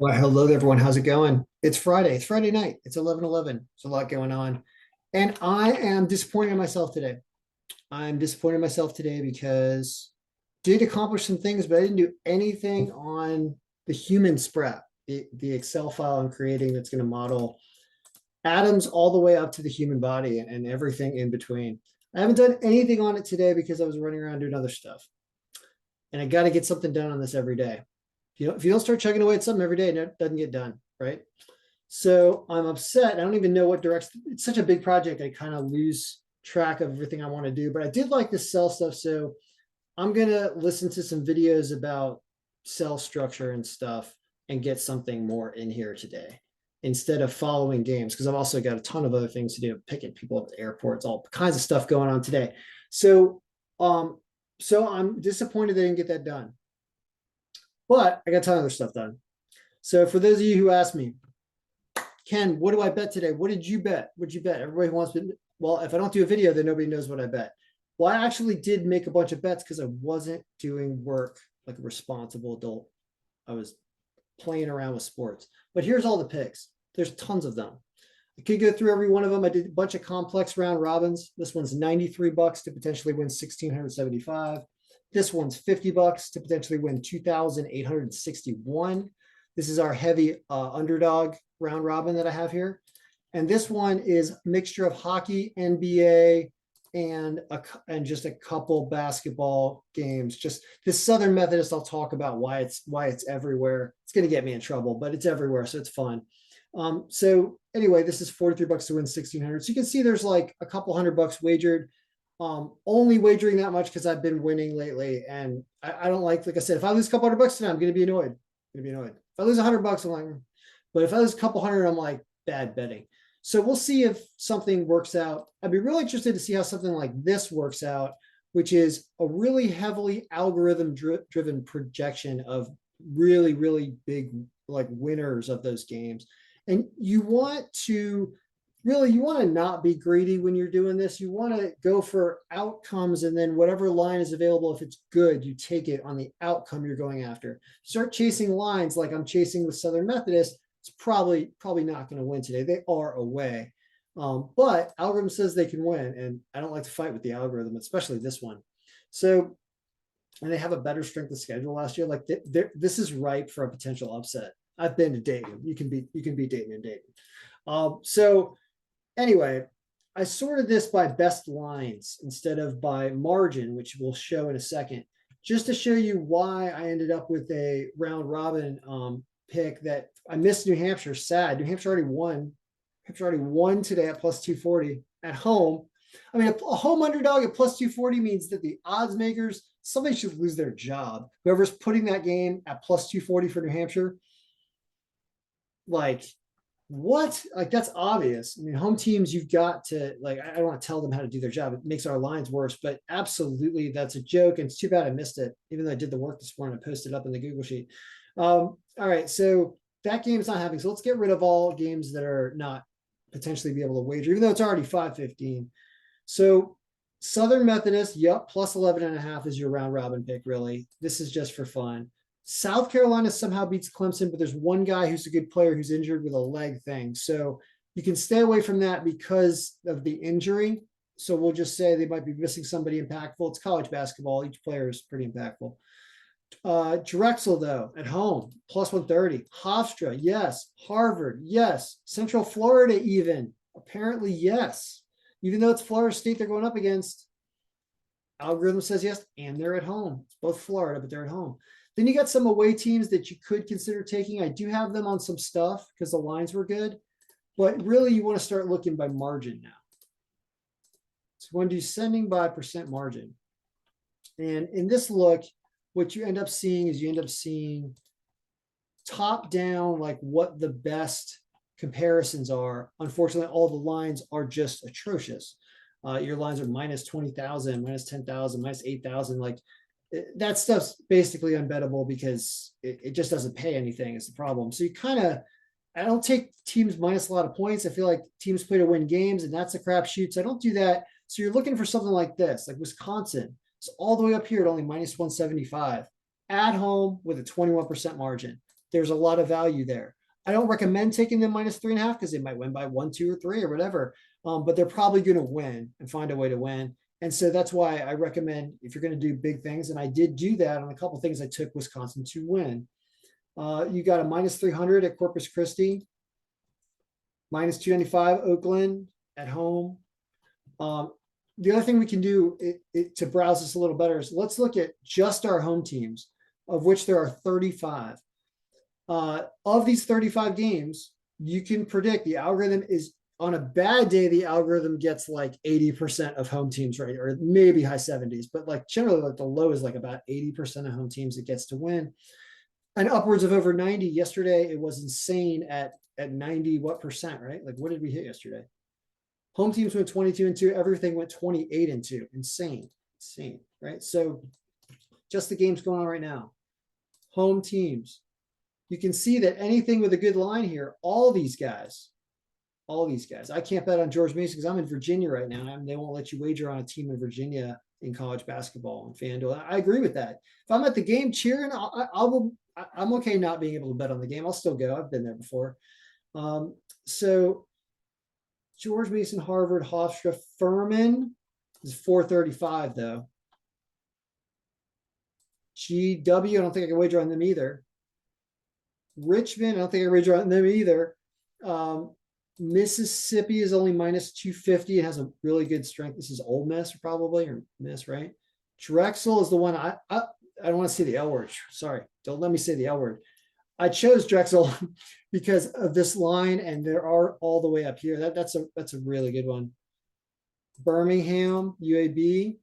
Well, hello there, everyone. How's it going? It's Friday. It's Friday night. It's 11:11. There's a lot going on. And I am disappointed in myself today. I'm disappointed in myself today because did accomplish some things, but I didn't do anything on the human sprep, the Excel file I'm creating that's going to model atoms all the way up to the human body and everything in between. I haven't done anything on it today because I was running around doing other stuff. And I got to get something done on this every day. If you don't start chugging away at something every day, it doesn't get done, right? So I'm upset. I don't even know what direction. It's such a big project. I kind of lose track of everything I want to do. But I did like the cell stuff. So I'm going to listen to some videos about cell structure and stuff and get something more in here today instead of following games. Because I've also got a ton of other things to do, picking people up at airports, all kinds of stuff going on today. So, so I'm disappointed they didn't get that done. But I got a ton of other stuff done. So for those of you who asked me, Ken, what do I bet today? What did you bet? What'd you bet? Everybody wants to. Well, if I don't do a video, then nobody knows what I bet. Well, I actually did make a bunch of bets because I wasn't doing work like a responsible adult. I was playing around with sports. But here's all the picks. There's tons of them. I could go through every one of them. I did a bunch of complex round robins. This one's $93 to potentially win 1,675. This one's $50 to potentially win 2,861. This is our heavy underdog round robin that I have here. And this one is a mixture of hockey, NBA, and just a couple basketball games. Just this Southern Methodist, I'll talk about why it's everywhere. It's going to get me in trouble, but it's everywhere, so it's fun. So anyway, this is $43 to win 1,600. So you can see there's like a couple $100 wagered. Only wagering that much because I've been winning lately, and I don't like I said, if I lose a couple $100 today, I'm going to be annoyed. If I lose $100, I'm like, but if I lose a couple hundred, I'm like, bad betting. So we'll see if something works out. I'd be really interested to see how something like this works out, which is a really heavily algorithm driven projection of really, really big like winners of those games. And you want to not be greedy when you're doing this. You want to go for outcomes, and then whatever line is available, if it's good, you take it on the outcome you're going after. Start chasing lines like I'm chasing with Southern Methodist. It's probably not going to win today. They are away. But algorithm says they can win, and I don't like to fight with the algorithm, especially this one. So, and they have a better strength of schedule last year. Like this is ripe for a potential upset. I've been to Dayton. You can beat Dayton and Dayton. So anyway, I sorted this by best lines instead of by margin, which we'll show in a second, just to show you why I ended up with a round robin pick that I missed. New Hampshire. Sad. New Hampshire already won. New Hampshire already won today at plus 240 at home. I mean, a home underdog at plus 240 means that the odds makers, somebody should lose their job. Whoever's putting that game at plus 240 for New Hampshire, like, what? Like, that's obvious. I mean, home teams, you've got to, like, I don't want to tell them how to do their job. It makes our lines worse, but absolutely that's a joke. And it's too bad I missed it, even though I did the work this morning. I posted it up in the Google Sheet. All right, so that game's not happening. So let's get rid of all games that are not potentially be able to wager, even though it's already 515. So Southern Methodist, yep, plus 11.5 is your round robin pick, really. This is just for fun. South Carolina somehow beats Clemson, but there's one guy who's a good player who's injured with a leg thing. So you can stay away from that because of the injury. So we'll just say they might be missing somebody impactful. It's college basketball. Each player is pretty impactful. Drexel, though, at home, plus 130. Hofstra, yes. Harvard, yes. Central Florida, even. Apparently, yes. Even though it's Florida State they're going up against, algorithm says yes, and they're at home. It's both Florida, but they're at home. Then you got some away teams that you could consider taking. I do have them on some stuff because the lines were good, but really you want to start looking by margin now. So when descending by percent margin. And in this look, what you end up seeing is top down, like what the best comparisons are. Unfortunately, all the lines are just atrocious. Your lines are minus 20,000, minus 10,000, minus 8,000. Like that stuff's basically unbettable because it just doesn't pay anything. Is the problem. So you I don't take teams minus a lot of points. I feel like teams play to win games, and that's a crapshoot. So I don't do that. So you're looking for something like this, like Wisconsin. It's all the way up here at only minus 175 at home with a 21% margin. there's a lot of value there. I don't recommend taking them -3.5 because they might win by 1, 2, or 3 or whatever. But they're probably going to win and find a way to win. And so that's why I recommend if you're going to do big things, and I did do that on a couple of things. I took Wisconsin to win. You got a -300 at Corpus Christi, -295 Oakland at home. The other thing we can do to browse this a little better is let's look at just our home teams, of which there are 35. Of these 35 games, you can predict the algorithm is on a bad day, the algorithm gets like 80% of home teams, right? Or maybe high 70s, but like generally like the low is like about 80% of home teams it gets to win. And upwards of over 90. Yesterday, it was insane at 90 what percent, right? Like what did we hit yesterday? Home teams went 22-2, everything went 28-2. Insane, right? So just the games going on right now. Home teams. You can see that anything with a good line here, all these guys. I can't bet on George Mason because I'm in Virginia right now. And they won't let you wager on a team in Virginia in college basketball and FanDuel. I agree with that. If I'm at the game cheering, I'm okay not being able to bet on the game. I'll still go. I've been there before. So George Mason, Harvard, Hofstra, Furman is 435 though. GW, I don't think I can wager on them either. Richmond, I don't think I can wager on them either. Mississippi is only -250. It has a really good strength. This is Ole Miss probably, or Miss, right? Drexel is the one I don't want to say the L word. Sorry, don't let me say the L word. I chose Drexel because of this line, and there are all the way up here. That's a really good one. Birmingham, UAB,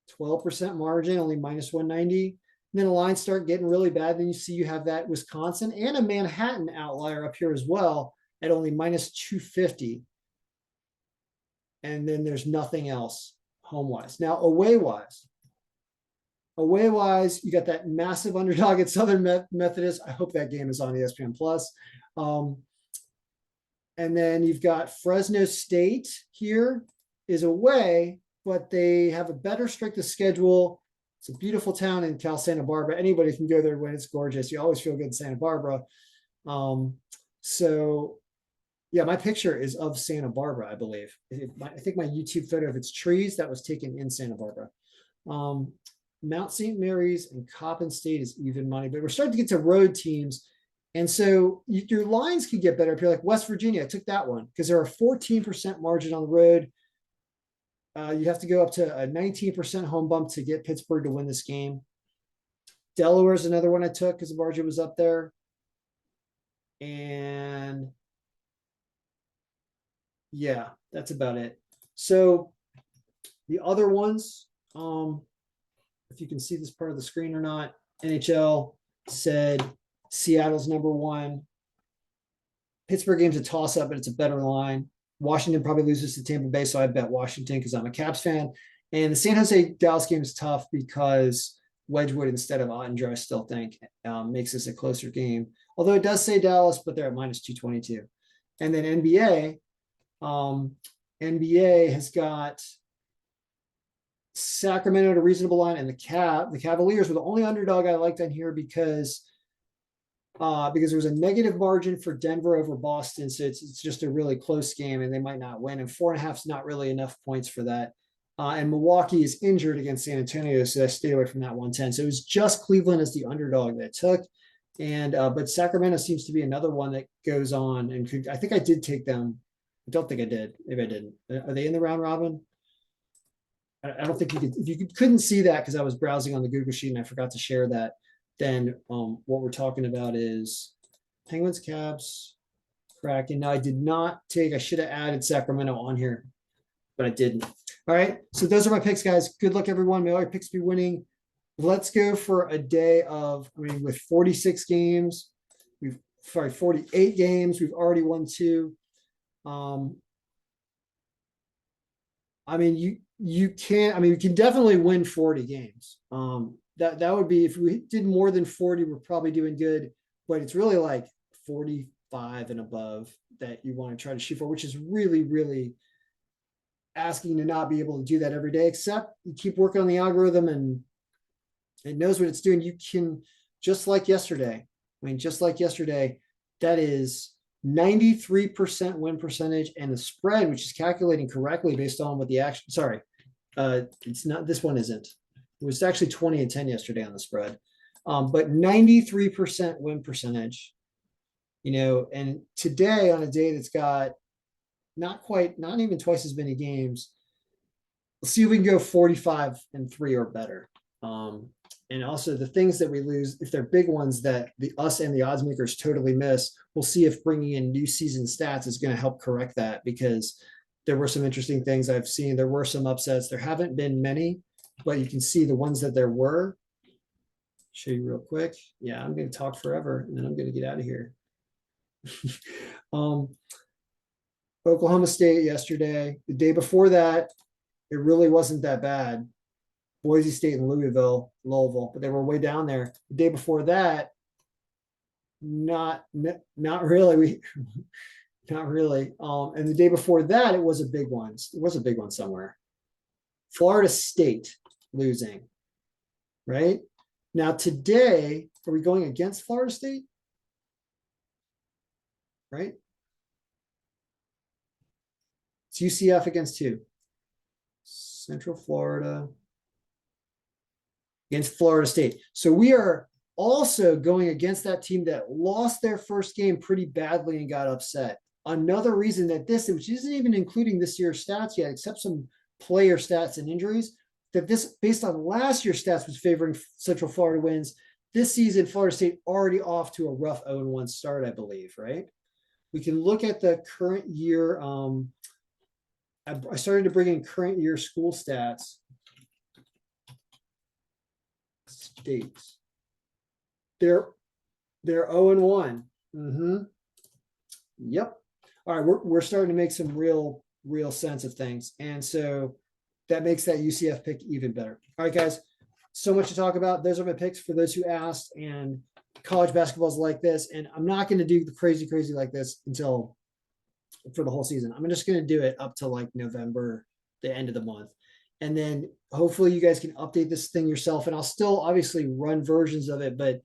12% margin, only -190. And then the lines start getting really bad. Then you see you have that Wisconsin and a Manhattan outlier up here as well at only -250. And then there's nothing else home-wise. Now, away-wise, you got that massive underdog at Southern Methodist. I hope that game is on ESPN Plus. And then you've got Fresno State here is away, but they have a better strength of schedule. It's a beautiful town in Cal Santa Barbara. Anybody can go there when it's gorgeous. You always feel good in Santa Barbara. So yeah, my picture is of Santa Barbara, I believe. I think my YouTube photo of its trees, that was taken in Santa Barbara. Mount St. Mary's and Coppin State is even money, but we're starting to get to road teams. And so your lines can get better if you're like West Virginia. I took that one because there are 14% margin on the road. You have to go up to a 19% home bump to get Pittsburgh to win this game. Delaware is another one I took because the margin was up there. And yeah, that's about it. So the other ones, if you can see this part of the screen or not, NHL said Seattle's #1. Pittsburgh game's a toss-up, but it's a better line. Washington probably loses to Tampa Bay, so I bet Washington because I'm a Caps fan. And the San Jose Dallas game is tough because Wedgwood instead of Ottinger, I still think, makes this a closer game. Although it does say Dallas, but they're at -222. And then NBA, NBA has got Sacramento at a reasonable line, and the Cavaliers were the only underdog I liked on here because there was a negative margin for Denver over Boston. So it's just a really close game and they might not win. And 4.5 is not really enough points for that. And Milwaukee is injured against San Antonio, so I stayed away from that 110. So it was just Cleveland as the underdog that took. And but Sacramento seems to be another one that goes on and I think I did take them. I don't think I did. Maybe I didn't. Are they in the round robin? I don't think you could. If you couldn't see that because I was browsing on the Google sheet and I forgot to share that, then what we're talking about is Penguins, Caps, Kraken. Now I did not take. I should have added Sacramento on here, but I didn't. All right. So those are my picks, guys. Good luck, everyone. May all your picks be winning. Let's go for a day of. With 46 games, 48 games. We've already won 2. You can't. You can definitely win 40 games. That would be if we did more than 40, we're probably doing good. But it's really like 45 and above that you want to try to shoot for, which is really, really asking to not be able to do that every day. Except you keep working on the algorithm and it knows what it's doing. You can, just like yesterday, I mean, just like yesterday, that is 93% win percentage, and the spread, which is calculating correctly based on what the action, sorry, it's not, this one isn't. It was actually 20-10 yesterday on the spread. But 93% win percentage, and today on a day that's got not even twice as many games, let's see if we can go 45-3 or better. And also the things that we lose, if they're big ones that us and the odds makers totally miss, we'll see if bringing in new season stats is going to help correct that, because there were some interesting things I've seen. There were some upsets. There haven't been many, but you can see the ones that there were. Show you real quick. Yeah, I'm going to talk forever and then I'm going to get out of here. Oklahoma State yesterday. The day before that, it really wasn't that bad. Boise State and Louisville, but they were way down there. The day before that, not really. Not really. And the day before that, it was a big one. It was a big one somewhere. Florida State losing, right? Now today, are we going against Florida State? Right? It's UCF against who? Central Florida against Florida State. So we are also going against that team that lost their first game pretty badly and got upset. Another reason that this, which isn't even including this year's stats yet, except some player stats and injuries, that this, based on last year's stats, was favoring Central Florida wins. This season, Florida State already off to a rough 0-1 start, I believe, right? We can look at the current year. I started to bring in current year school stats. States. They're 0-1. Yep. All right, we're starting to make some real sense of things, and so that makes that UCF pick even better. All right, guys, so much to talk about. Those are my picks for those who asked, and college basketball is like this, and I'm not going to do the crazy like this until for the whole season. I'm just going to do it up to like November, the end of the month. And then hopefully you guys can update this thing yourself. And I'll still obviously run versions of it, but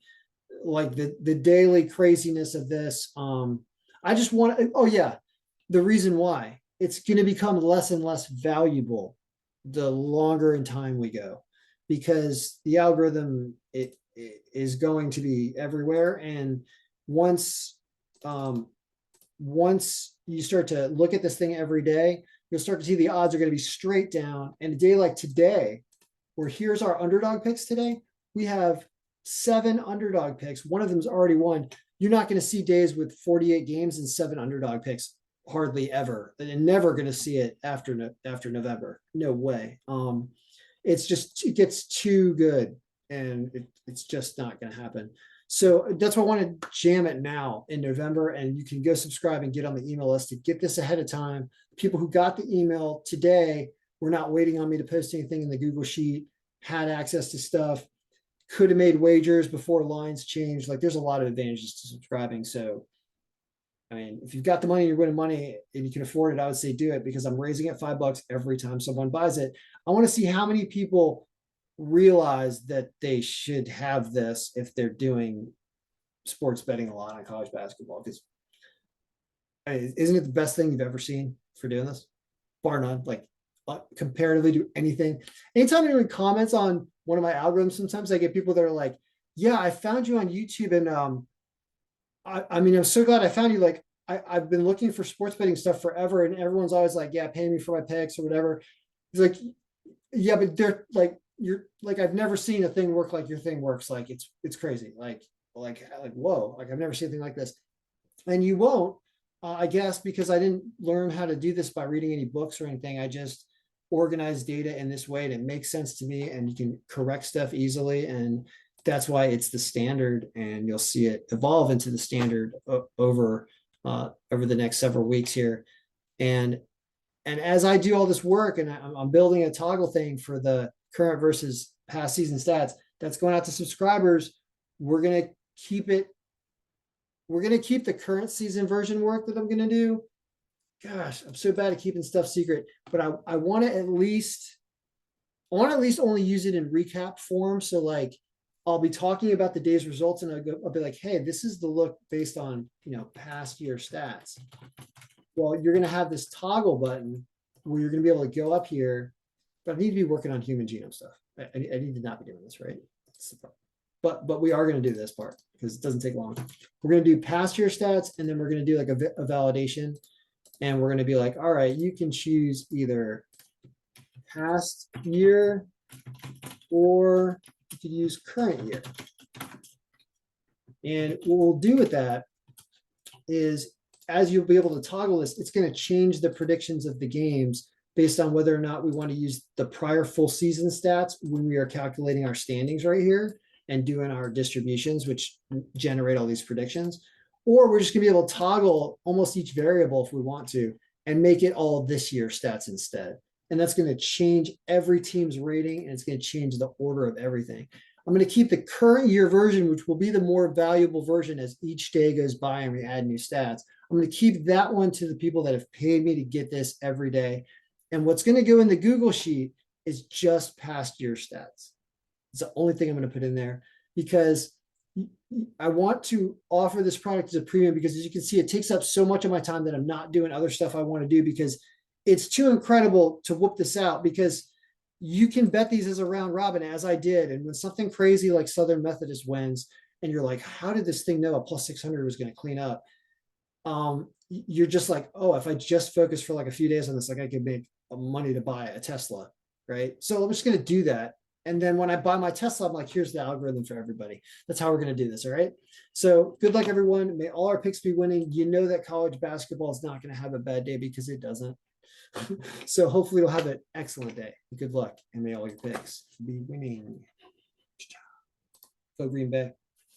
like the daily craziness of this, I just want, oh yeah, the reason why it's going to become less and less valuable the longer in time we go, because the algorithm, it is going to be everywhere. And once you start to look at this thing every day, you'll start to see the odds are going to be straight down. And a day like today, where here's our underdog picks today, we have 7 underdog picks. One of them's already won. You're not going to see days with 48 games and 7 underdog picks, hardly ever. And never going to see it after November. No way. It gets too good, and it's just not going to happen. So that's why I want to jam it now in November, and you can go subscribe and get on the email list to get this ahead of time. People who got the email today were not waiting on me to post anything in the Google Sheet, had access to stuff, could have made wagers before lines changed. Like, there's a lot of advantages to subscribing. So, I mean, if you've got the money, you're winning money and you can afford it, I would say do it, because I'm raising it $5 every time someone buys it. I want to see how many people realize that they should have this if they're doing sports betting a lot on college basketball, because isn't it the best thing you've ever seen for doing this, bar none, like comparatively to anything. Anytime anyone comments on one of my algorithms, sometimes I get people that are like, yeah, I found you on YouTube, and I mean, I'm so glad I found you. Like, I've been looking for sports betting stuff forever, and everyone's always like, yeah, pay me for my picks or whatever. It's like, yeah, but they're like, you're like, I've never seen a thing work like your thing works. Like, it's crazy. Like, whoa, like I've never seen anything like this. And you won't, I guess, because I didn't learn how to do this by reading any books or anything. I just organize data in this way, and it makes sense to me, and you can correct stuff easily. And that's why it's the standard, and you'll see it evolve into the standard over the next several weeks here. And as I do all this work, and I'm building a toggle thing for the current versus past season stats that's going out to subscribers, we're going to keep the current season version work that I'm going to do. Gosh, I'm so bad at keeping stuff secret, but I want to at least only use it in recap form. So like, I'll be talking about the day's results and I'll be like, hey, this is the look based on, past year stats. Well, you're going to have this toggle button where you're going to be able to go up here, but I need to be working on human genome stuff. I need to not be doing this, right? But we are going to do this part because it doesn't take long. We're going to do past year stats, and then we're going to do like a validation. And we're going to be like, all right, you can choose either past year or you could use current year. And what we'll do with that is, as you'll be able to toggle this, it's going to change the predictions of the games based on whether or not we want to use the prior full season stats when we are calculating our standings right here and doing our distributions, which generate all these predictions. Or we're just going to be able to toggle almost each variable if we want to and make it all this year stats instead. And that's going to change every team's rating, and it's going to change the order of everything. I'm going to keep the current year version, which will be the more valuable version as each day goes by and we add new stats. I'm going to keep that one to the people that have paid me to get this every day. And what's going to go in the Google Sheet is just past year stats. It's the only thing I'm going to put in there because I want to offer this product as a premium because, as you can see, it takes up so much of my time that I'm not doing other stuff I want to do because it's too incredible to whoop this out, because you can bet these as a round robin, as I did. And when something crazy like Southern Methodist wins and you're like, how did this thing know a plus 600 was going to clean up? You're just like, oh, if I just focus for like a few days on this, like I could make money to buy a Tesla, right? So I'm just going to do that. And then when I buy my Tesla, I'm like, here's the algorithm for everybody. That's how we're going to do this. All right. So good luck, everyone. May all our picks be winning. You know that college basketball is not going to have a bad day because it doesn't. So hopefully you'll have an excellent day. Good luck, and may all your picks be winning. Go Green Bay.